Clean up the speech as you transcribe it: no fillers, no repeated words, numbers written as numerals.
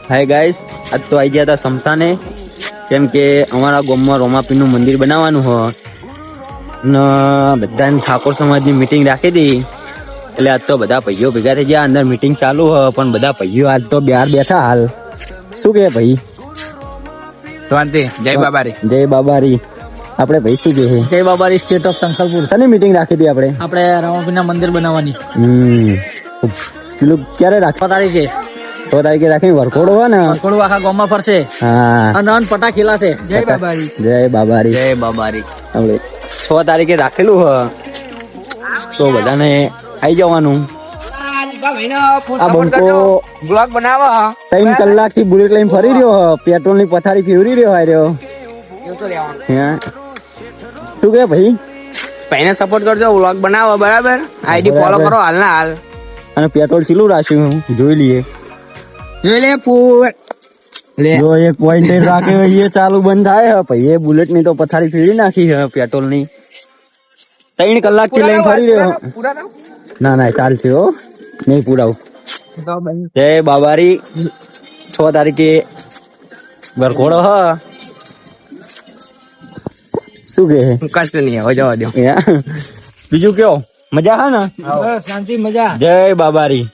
Hi guys, આજ તો આવી ગયા હતા શમશાને, કેમ કે અમારા ગામમાં રોમાપીરનું મંદિર બનાવવાનું હોય ને બધાને ઠાકોર સમાજની મીટિંગ રાખી હતી. એટલે આજ તો બધા ભાઈઓ ભેગા થઈ ગયા. અંદર મીટિંગ ચાલુ હોય પણ બધા ભાઈઓ આજ તો બહાર બેઠા. હાલ શું કે ભાઈ? શાંતિ. જય બાબારી. જય બાબારી. આપણે ભાઈ શું કહે? જય બાબારી સ્ટેટ ઓફ શંકરપુર. શાની મીટિંગ રાખી હતી આપણે? આપણે રામાપીરના મંદિર બનાવવાની. પેલું ક્યારે રાખ? 6 તારીખે. 6 તારીખે રાખી વરઘોડો હોય ને? વરઘોડું આખા ગામમાં ફરશે. હા. અને પટા ખેલાશે. જય બાબારી. જય બાબારી. જય બાબારી. આપણે 6 તારીખે રાખેલું હોય તો બધાને આવી જવાનું. આ બંકો બ્લોગ બનાવો. 3 કલાકથી બુલેટ લઈને ફરી રહ્યો. પેટ્રોલ ની પથારી ફેવરી રહ્યો. હાર્યો શું કે ભાઈ? ભાઈને સપોર્ટ કરજો, વ્લોગ બનાવો બરાબર. આઈડી ફોલો કરો હાલ ના હાલ. અને પેટ્રોલ ચીલું રાખ્યું જોઈ લઈએ. જોઈ લે જો એક પોઈન્ટ રાખ્યો એ ચાલુ બંધ થાય ભાઈ. એ બુલેટ ની તો પથારી ફેરવી નાખી છે પેટ્રોલ ની. 3 કલાક થી લઈને ફરી રહ્યો. ના ના ચાલશે હો, નહીં પૂરાવું. જય બાબારી. 6 તારીખે વરઘોડો હ. શું કે? કશું નહીં, હવે જવા દો. બીજું કયો? મજા હે ને? શાંતિ મજા. જય બાબારી.